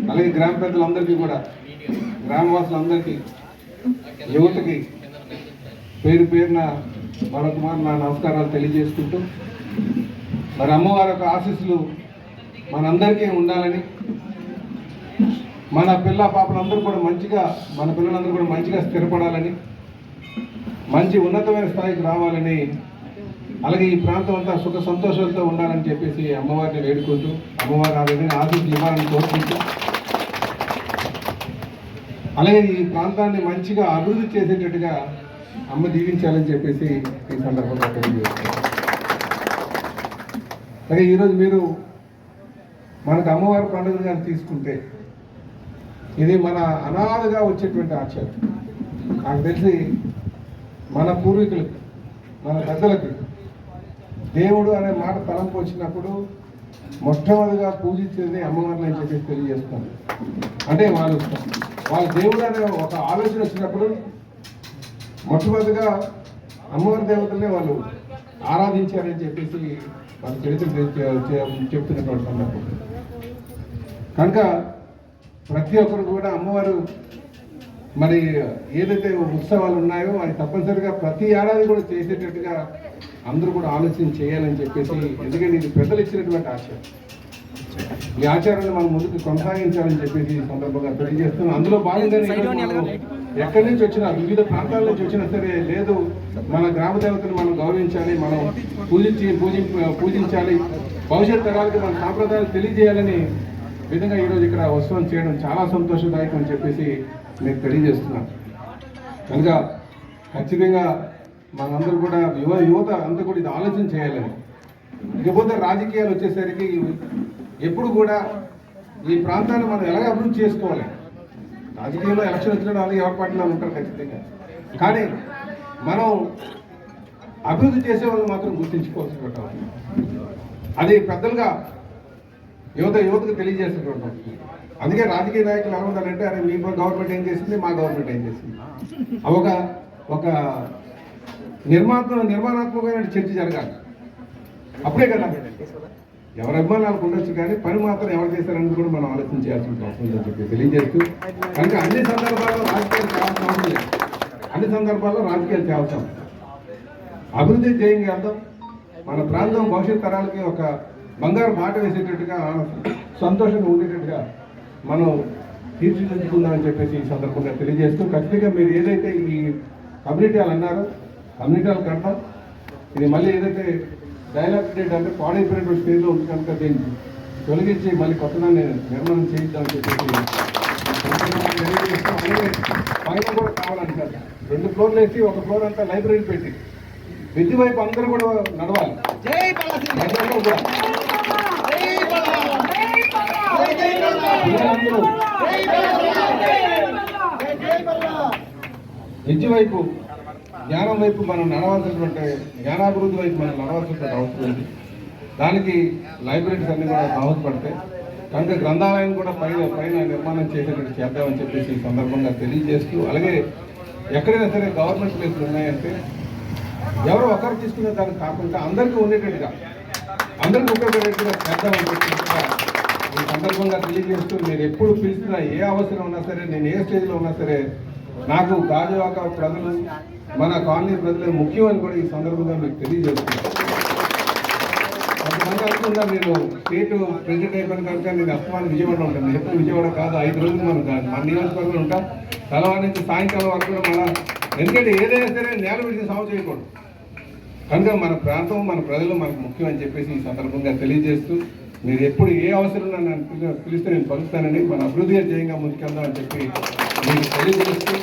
అలాగే గ్రామ పెద్దలందరికీ కూడా, గ్రామవాసులందరికీ, యువతకి పేరు పేరున మరొక నా నమస్కారాలు తెలియజేసుకుంటూ, మరి అమ్మవారి యొక్క ఆశీస్సులు మనందరికీ ఉండాలని, మన పాపలందరూ కూడా మంచిగా, మన పిల్లలందరూ కూడా మంచిగా స్థిరపడాలని, మంచి ఉన్నతమైన స్థాయికి రావాలని, అలాగే ఈ ప్రాంతం అంతా సుఖ సంతోషాలతో ఉండాలని చెప్పేసి అమ్మవారిని వేడుకుంటూ, అమ్మవారి ఆ విధంగా ఆశీస్సులు ఇవ్వాలని కోరుకుంటూ, అలాగే ఈ ప్రాంతాన్ని మంచిగా అభివృద్ధి చేసేటట్టుగా అమ్మ దీవించాలని చెప్పేసి ఈ సందర్భంగా తెలియజేస్తాను. అలాగే ఈరోజు మీరు మనకు అమ్మవారి పండుగ కానీ తీసుకుంటే, ఇది మన అనాథగా వచ్చేటువంటి ఆచారం. నాకు తెలిసి మన పూర్వీకులకి, మన పెద్దలకి దేవుడు అనే మాట తలంపు వచ్చినప్పుడు మొట్టమొదటిగా పూజించేది అమ్మవారిని అని చెప్పేసి తెలియజేస్తాను. అంటే వాళ్ళ దేవుడు అనే ఒక ఆలోచన వచ్చినప్పుడు మొట్టమొదటిగా అమ్మవారి దేవతలనే వాళ్ళు ఆరాధించారని చెప్పేసి వాళ్ళ చరిత్ర చెప్తున్నటువంటి సందర్భం. కనుక ప్రతి ఒక్కరు కూడా అమ్మవారు మరి ఏదైతే ఉత్సవాలు ఉన్నాయో అది తప్పనిసరిగా ప్రతి ఏడాది కూడా చేసేటట్టుగా అందరూ కూడా ఆలోచన చేయాలని చెప్పేసి, ఎందుకంటే ఇది పెద్దలు ఇచ్చినటువంటి ఆచారం. ఈ ఆచారాన్ని మనం ముందుకు కొనసాగించాలని చెప్పేసి ఈ సందర్భంగా తెలియజేస్తున్నాం. అందులో భాగంగానే ఎక్కడి నుంచి వచ్చినా, వివిధ ప్రాంతాల నుంచి వచ్చినా సరే, లేదు మన గ్రామ దేవతను మనం గౌరవించాలి, మనం పూజించాలి, భవిష్యత్ తరాలకి మన సాంప్రదాయాలు తెలియజేయాలని విధంగా ఈరోజు ఇక్కడ ఉత్సవం చేయడం చాలా సంతోషదాయకం అని చెప్పేసి నేను తెలియజేస్తున్నాను. కనుక ఖచ్చితంగా మనందరూ కూడా యువత అంతా కూడా ఇది ఆలోచన చేయాలని. ఇకపోతే రాజకీయాలు వచ్చేసరికి ఎప్పుడు కూడా ఈ ప్రాంతాన్ని మనం ఎలాగ అభివృద్ధి చేసుకోవాలి. రాజకీయంలో ఎలక్షన్ వచ్చిన వాళ్ళు ఎవరి పార్టీలో ఉంటారు ఖచ్చితంగా, కానీ మనం అభివృద్ధి చేసే వాళ్ళు మాత్రం గుర్తించుకోవాల్సి, అది పెద్దలుగా యువతకు తెలియజేసేటువంటి. అందుకే రాజకీయ నాయకులు ఎలా ఉండాలంటే, అరే మీ గవర్నమెంట్ ఏం చేసింది, మా గవర్నమెంట్ ఏం చేసింది, ఒక నిర్మాణాత్మకమైన చర్చ జరగాలి. అప్పుడే కదా ఎవరి అభిమానాలకు ఉండొచ్చు, కానీ పని మాత్రం ఎవరు చేశారని కూడా మనం ఆలోచన చేయాల్సిన అవసరం ఉందని చెప్పి తెలియజేస్తూ, కనుక అన్ని సందర్భాల్లో రాజకీయాలు చేయాల్సిన అవసరం లేదు. అన్ని సందర్భాల్లో రాజకీయాలు చేయాల్సిన అభివృద్ధి చేయగలుగుతాం. మన ప్రాంతం భవిష్యత్ తరాలకి ఒక బంగారు బాట వేసేటట్టుగా, సంతోషంగా ఉండేటట్టుగా మనం తీర్చిదిద్దుకుందామని చెప్పేసి ఈ సందర్భంగా తెలియజేస్తూ, ఖచ్చితంగా మీరు ఏదైతే ఈ కమ్యూనిటీలు అన్నారో కమ్యూనిటీలు కడతాం. ఇది మళ్ళీ ఏదైతే డైలాగ్ డేట్ అంటే పాడైపోయినటువంటి స్టేజ్లో ఉంది కనుక దీన్ని తొలగించి మళ్ళీ కొత్తదాన్ని నిర్మాణం చేయిద్దామని చెప్పేసి తెలియజేస్తాం. అలాగే పైన కూడా కావాలంటారు, 2 ఫ్లోర్లు వేసి 1 ఫ్లోర్ అంతా లైబ్రరీ పెట్టి విద్య వైపు అందరూ కూడా నడవాలి. విద్య వైపు, జ్ఞానం వైపు మనం నడవాల్సినటువంటి, జ్ఞానాభివృద్ధి వైపు మనం నడవాల్సినటువంటి అవసరం ఉంది. దానికి లైబ్రరీస్ అన్ని కూడా దోహదపడతాయి. కనుక గ్రంథాలయం కూడా పైన నిర్మాణం చేసేటట్టు చేద్దామని చెప్పేసి ఈ సందర్భంగా తెలియజేస్తూ, అలాగే ఎక్కడైనా సరే గవర్నమెంట్ ప్లేసులు ఉన్నాయంటే ఎవరో ఒకరు తీసుకునే దానికి కాకుండా అందరికీ ఉండేటట్టుగా, అందరికీ ఉపయోగపడేట్టుగా చేద్దామని చెప్పేసి ఈ సందర్భంగా తెలియజేస్తూ, మీరు ఎప్పుడు పిలిచినా, ఏ అవసరం ఉన్నా సరే, నేను ఏ స్టేజ్లో ఉన్నా సరే, నాకు గాజువాక ప్రజలు, మన కాలనీ ప్రజలు ముఖ్యమని కూడా ఈ సందర్భంగా మీకు తెలియజేస్తున్నాను. కొంతమంది అనుకుందా నేను స్టేట్ ప్రెసిడెంట్ అయిపోయిన కనుక నేను అస్తమానం విజయవాడ ఉంటాను. ఎప్పుడు విజయవాడ కాదు, 5 రోజులు మనం మన నియోజకవర్గంలో ఉంటాం. తెల్లవారి నుంచి సాయంకాలం వరకు కూడా మన, ఎందుకంటే ఏదైనా సరే నేల విడిచి సాగు చేయకూడదు. కనుక మన ప్రాంతం, మన ప్రజలు మనకు ముఖ్యం అని చెప్పేసి ఈ సందర్భంగా తెలియజేస్తూ, మీరు ఎప్పుడు ఏ అవసరం నన్ను పిలిస్తే నేను పలుకుతానని, మన అభివృద్ధిగా చేయంగా ముందుకెళ్దాం అని చెప్పి మీకు తెలియజేస్తూ,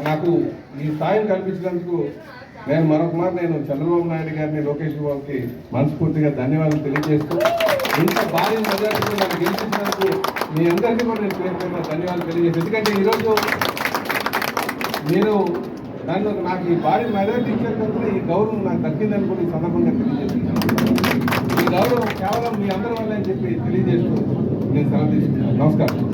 నాకు ఈ స్థాయిని కల్పించినందుకు నేను మరొకమారు నేను చంద్రబాబు నాయుడు గారిని, లోకేష్ బాబుకి మనస్ఫూర్తిగా ధన్యవాదాలు తెలియజేస్తూ, ఇంత భారీ మెజార్టీతో నాకు గెలిపించినందుకు మీ అందరికీ కూడా నేను పేరు ధన్యవాదాలు తెలియజేస్తాను. ఎందుకంటే ఈరోజు నేను నాకు ఈ భారీ మెజార్టీ ఇచ్చినందుకు ఈ గౌరవం నాకు దక్కిందని కూడా ఈ సందర్భంగా తెలియజేస్తున్నాను. ఈ గౌరవం కేవలం మీ అందరి వల్ల అని చెప్పి తెలియజేస్తూ నేను సెలవు తీసుకున్నాను. నమస్కారం.